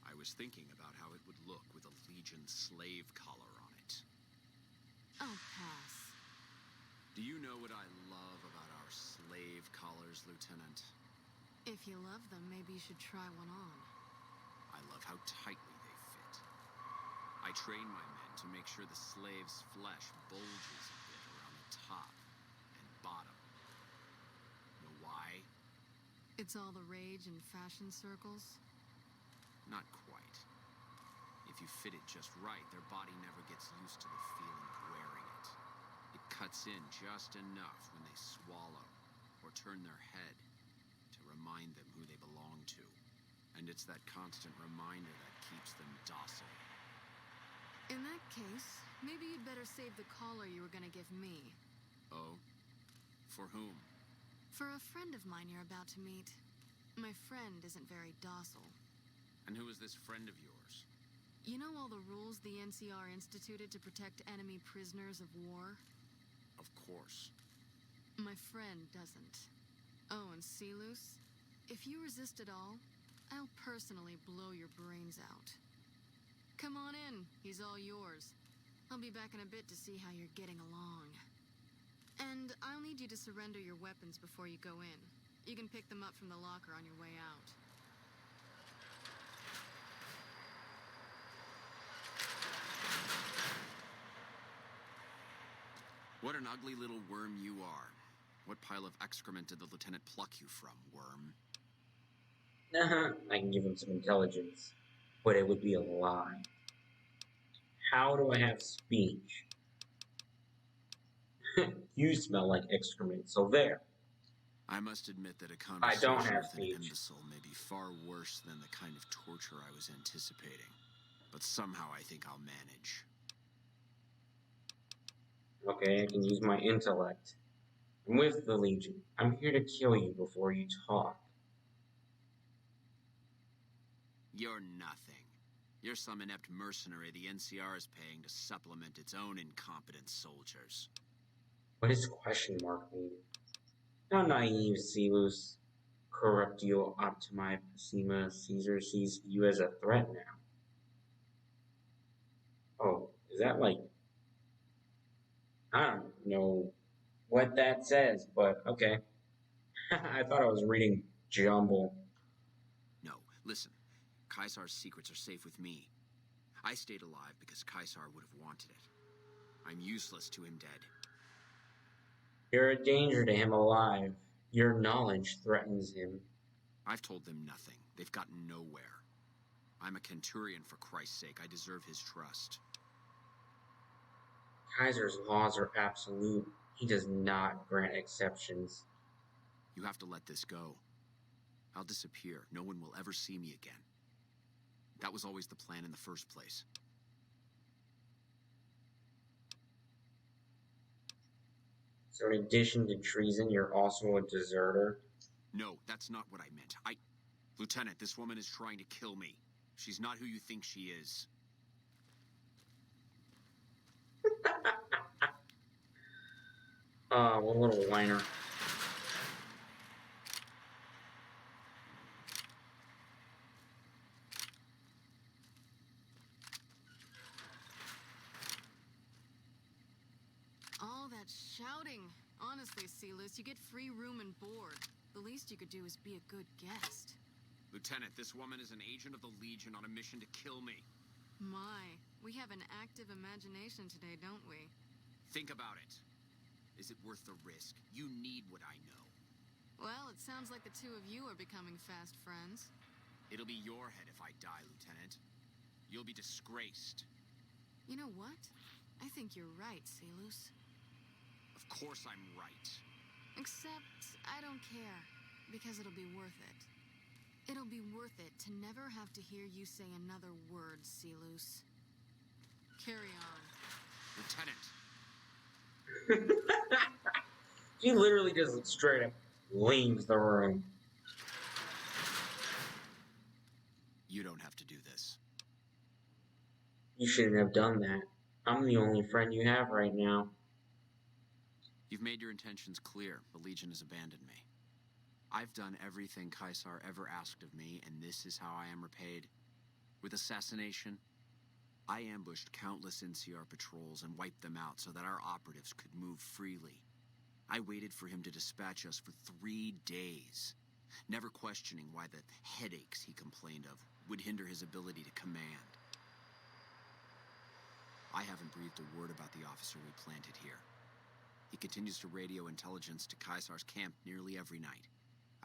I was thinking about how it would look with a Legion slave collar on it. I'll pass. Do you know what I love about our slave collars, Lieutenant? If you love them, maybe you should try one on. I love how tightly they fit. I train my men to make sure the slave's flesh bulges a bit around the top and bottom. Know why? It's all the rage in fashion circles? Not quite. If you fit it just right, their body never gets used to the feeling of wearing it. It cuts in just enough when they swallow or turn their head to remind them who they belong to. And it's that constant reminder that keeps them docile. In that case, maybe you'd better save the collar you were gonna give me. Oh? For whom? For a friend of mine you're about to meet. My friend isn't very docile. And who is this friend of yours? You know all the rules the NCR instituted to protect enemy prisoners of war? Of course. My friend doesn't. Oh, and Silus? If you resist at all, I'll personally blow your brains out. Come on in, he's all yours. I'll be back in a bit to see how you're getting along. And I'll need you to surrender your weapons before you go in. You can pick them up from the locker on your way out. What an ugly little worm you are. What pile of excrement did the lieutenant pluck you from, worm? I can give him some intelligence, but it would be a lie. How do I have speech? You smell like excrement, so there. I must admit that a I don't conversation have with an speech. imbecile may be far worse than the kind of torture I was anticipating. But somehow I think I'll manage. Okay, I can use my intellect. I'm with the Legion. I'm here to kill you before you talk. You're nothing. You're some inept mercenary the NCR is paying to supplement its own incompetent soldiers. What does question mark mean? How naive, Silus. Corruptio optimi pessima. Caesar sees you as a threat now. Oh, is that like... I don't know what that says, but okay. I thought I was reading jumble. No, listen. Caesar's secrets are safe with me. I stayed alive because Caesar would have wanted it. I'm useless to him dead. You're a danger to him alive. Your knowledge threatens him. I've told them nothing. They've gotten nowhere. I'm a Centurion, for Christ's sake. I deserve his trust. Kaiser's laws are absolute. He does not grant exceptions. You have to let this go. I'll disappear. No one will ever see me again. That was always the plan in the first place. So in addition to treason, you're also a deserter? No, that's not what I meant. Lieutenant, this woman is trying to kill me. She's not who you think she is. What little whiner. All that shouting. Honestly, Celus, you get free room and board. The least you could do is be a good guest. Lieutenant, this woman is an agent of the Legion on a mission to kill me. My, we have an active imagination today, don't we? Think about it. Is it worth the risk? You need what I know. Well, it sounds like the two of you are becoming fast friends. It'll be your head if I die, Lieutenant. You'll be disgraced. You know what? I think you're right, Celus. Of course I'm right. Except, I don't care, because it'll be worth it. It'll be worth it to never have to hear you say another word, Celus. Carry on. Lieutenant! She literally just straight up leaves the room. You don't have to do this. You shouldn't have done that. I'm the only friend you have right now. You've made your intentions clear. The Legion has abandoned me. I've done everything Caesar ever asked of me, and this is how I am repaid. With assassination, I ambushed countless NCR patrols and wiped them out so that our operatives could move freely. I waited for him to dispatch us for 3 days, never questioning why the headaches he complained of would hinder his ability to command. I haven't breathed a word about the officer we planted here. He continues to radio intelligence to Caesar's camp nearly every night.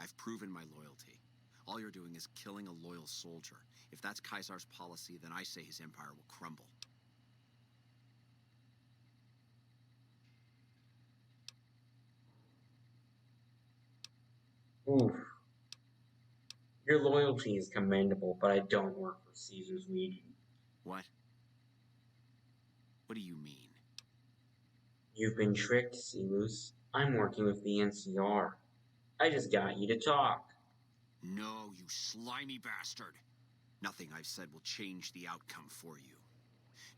I've proven my loyalty. All you're doing is killing a loyal soldier. If that's Caesar's policy, then I say his empire will crumble. Oof. Your loyalty is commendable, but I don't work for Caesar's Legion. What? What do you mean? You've been tricked, Celus. I'm working with the NCR. I just got you to talk. No, you slimy bastard. Nothing I've said will change the outcome for you.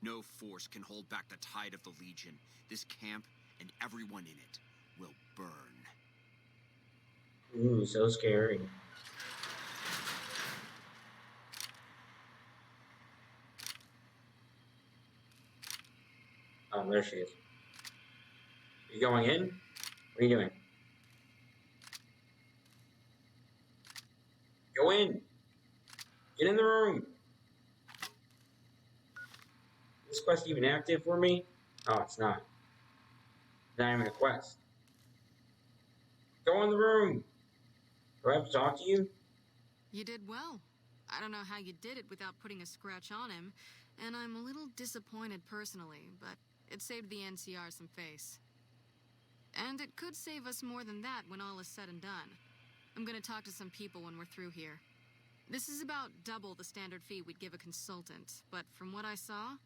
No force can hold back the tide of the Legion. This camp and everyone in it will burn. Ooh, so scary. Oh, there she is. Are you going in? What are you doing? Go in! Get in the room! Is this quest even active for me? Oh, it's not. It's not even a quest. Go in the room! Do I have to talk to you? You did well. I don't know how you did it without putting a scratch on him, and I'm a little disappointed personally, but it saved the NCR some face. And it could save us more than that when all is said and done. I'm gonna talk to some people when we're through here. This is about double the standard fee we'd give a consultant, but from what I saw,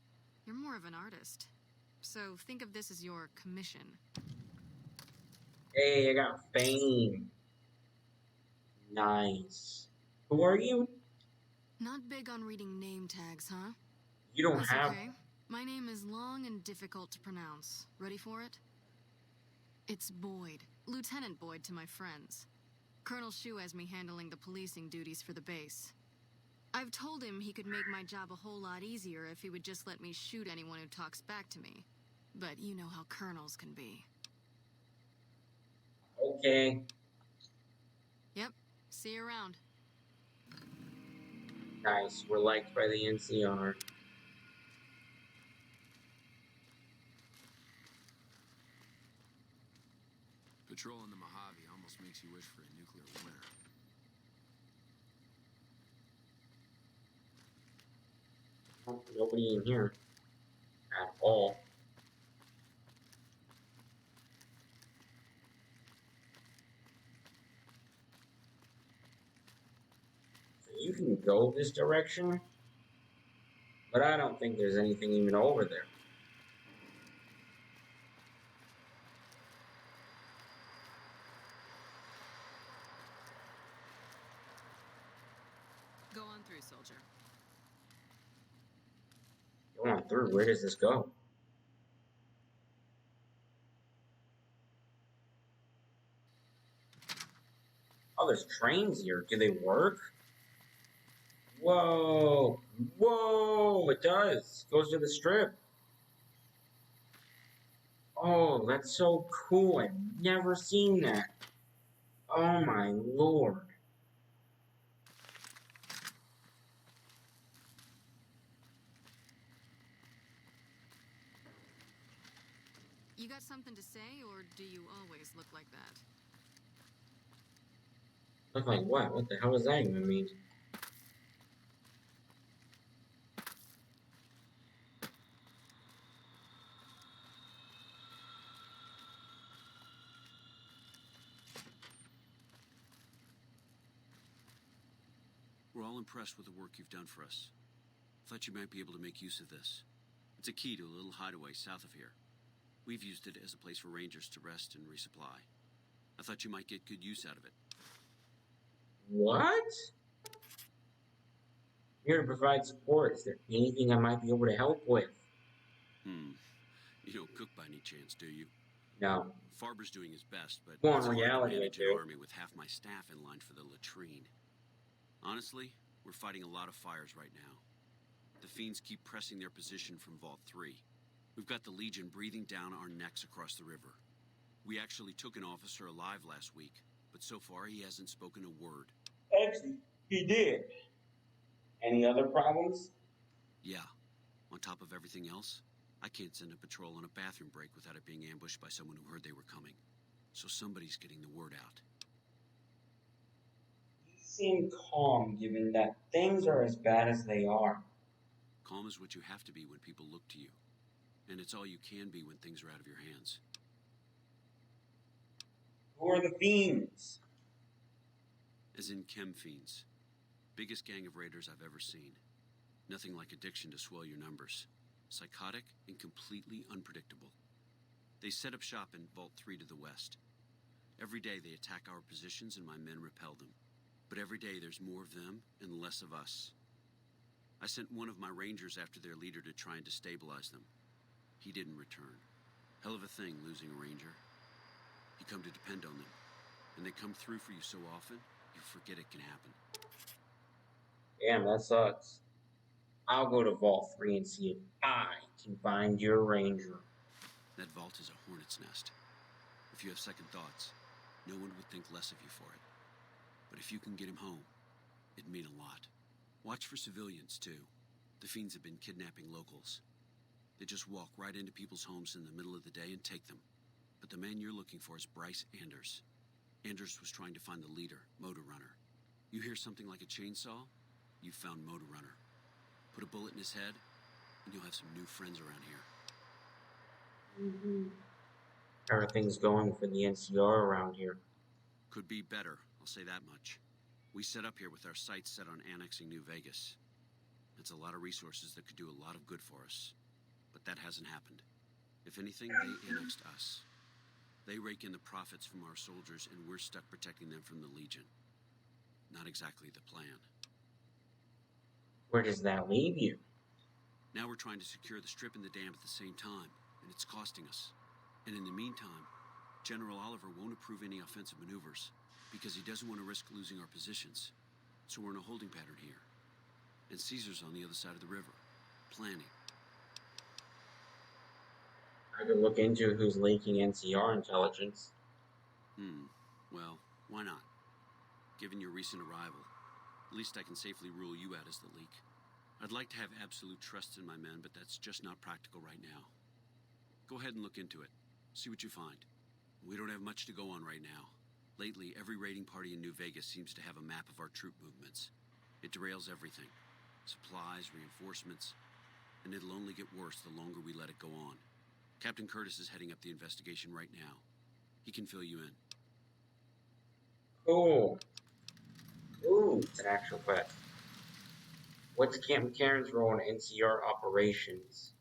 you're more of an artist. So think of this as your commission. Hey, I got fame. Nice. Who are you? Not big on reading name tags, huh? You don't That's have... okay. My name is long and difficult to pronounce. Ready for it? It's Boyd. Lieutenant Boyd to my friends. Colonel Shu has me handling the policing duties for the base. I've told him he could make my job a whole lot easier if he would just let me shoot anyone who talks back to me. But you know how colonels can be. Okay. Yep. See you around. Nice. We're liked by the NCR. Patrolling the Mojave almost makes you wish for a nuclear winter. Oh, nobody in here. At all. So you can go this direction, but I don't think there's anything even over there. Go on through, soldier. Go on through. Where does this go? Oh, there's trains here. Do they work? Whoa. Whoa, it does. Goes to the strip. Oh, that's so cool. I've never seen that. Oh my lord. You got something to say, or do you always look like that? Look like what? What the hell does that even mean? We're all impressed with the work you've done for us. Thought you might be able to make use of this. It's a key to a little hideaway south of here. We've used it as a place for rangers to rest and resupply. I thought you might get good use out of it. What? Here to provide support. Is there anything I might be able to help with? You don't cook by any chance, do you? No. Farber's doing his best, but Well, it's in hard to reality, I manage an do. army with half my staff in line for the latrine. Honestly, we're fighting a lot of fires right now. The Fiends keep pressing their position from Vault 3. We've got the Legion breathing down our necks across the river. We actually took an officer alive last week, but so far he hasn't spoken a word. Actually, he did. Any other problems? Yeah. On top of everything else, I can't send a patrol on a bathroom break without it being ambushed by someone who heard they were coming. So somebody's getting the word out. You seem calm given that things are as bad as they are. Calm is what you have to be when people look to you. And it's all you can be when things are out of your hands. Who are the Fiends? As in chem fiends. Biggest gang of raiders I've ever seen. Nothing like addiction to swell your numbers. Psychotic and completely unpredictable. They set up shop in Vault 3 to the west. Every day they attack our positions and my men repel them. But every day there's more of them and less of us. I sent one of my rangers after their leader to try and destabilize them. He didn't return. Hell of a thing losing a ranger. You come to depend on them. And they come through for you so often, you forget it can happen. Damn, that sucks. I'll go to Vault 3 and see if I can find your ranger. That vault is a hornet's nest. If you have second thoughts, no one would think less of you for it. But if you can get him home, it'd mean a lot. Watch for civilians, too. The Fiends have been kidnapping locals. They just walk right into people's homes in the middle of the day and take them. But the man you're looking for is Bryce Anders. Anders was trying to find the leader, Motor Runner. You hear something like a chainsaw? You found Motor Runner. Put a bullet in his head, and you'll have some new friends around here. How are things going for the NCR around here? Could be better, I'll say that much. We set up here with our sights set on annexing New Vegas. It's a lot of resources that could do a lot of good for us. But that hasn't happened. If anything, they annexed us. They rake in the profits from our soldiers, and we're stuck protecting them from the Legion. Not exactly the plan. Where does that leave you? Now we're trying to secure the strip and the dam at the same time, and it's costing us. And in the meantime, General Oliver won't approve any offensive maneuvers because he doesn't want to risk losing our positions. So we're in a holding pattern here. And Caesar's on the other side of the river, planning. I could look into who's leaking NCR intelligence. Well, why not? Given your recent arrival, at least I can safely rule you out as the leak. I'd like to have absolute trust in my men, but that's just not practical right now. Go ahead and look into it. See what you find. We don't have much to go on right now. Lately, every raiding party in New Vegas seems to have a map of our troop movements. It derails everything. Supplies, reinforcements, and it'll only get worse the longer we let it go on. Captain Curtis is heading up the investigation right now. He can fill you in. Cool. Ooh, it's an actual quest. What's Captain Karen's role in NCR operations?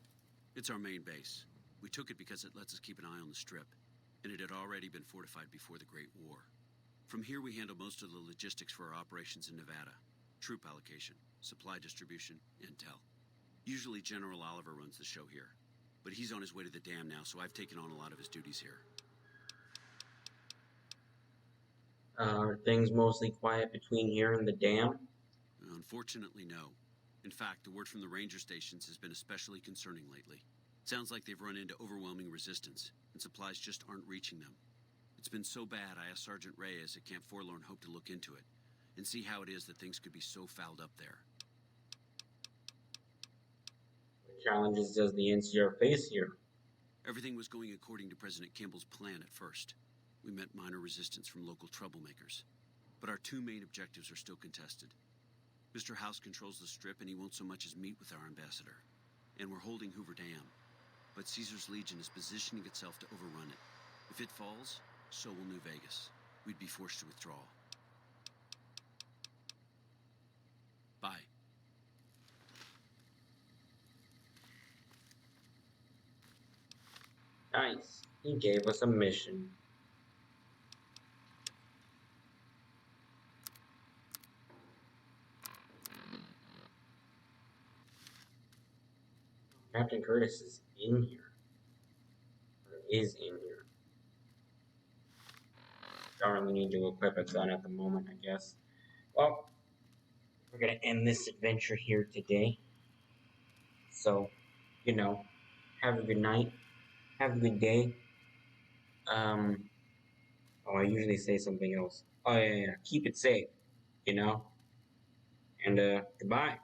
It's our main base. We took it because it lets us keep an eye on the Strip, and it had already been fortified before the Great War. From here, we handle most of the logistics for our operations in Nevada. Troop allocation, supply distribution, intel. Usually General Oliver runs the show here, but he's on his way to the dam now, so I've taken on a lot of his duties here. Are things mostly quiet between here and the dam? Unfortunately, no. In fact, the word from the ranger stations has been especially concerning lately. Sounds like they've run into overwhelming resistance, and supplies just aren't reaching them. It's been so bad, I asked Sergeant Reyes at Camp Forlorn Hope to look into it, and see how it is that things could be so fouled up there. What challenges does the NCR face here? Everything was going according to President Campbell's plan at first. We met minor resistance from local troublemakers. But our two main objectives are still contested. Mr. House controls the Strip, and he won't so much as meet with our ambassador. And we're holding Hoover Dam. But Caesar's Legion is positioning itself to overrun it. If it falls, so will New Vegas. We'd be forced to withdraw. Bye. Nice. He gave us a mission. Captain Curtis is in here. Or is in here. Don't really need to equip a gun at the moment, I guess. Well, we're gonna end this adventure here today. So, have a good night. Have a good day. Oh, I usually say something else. Oh, yeah. Keep it safe, and, goodbye.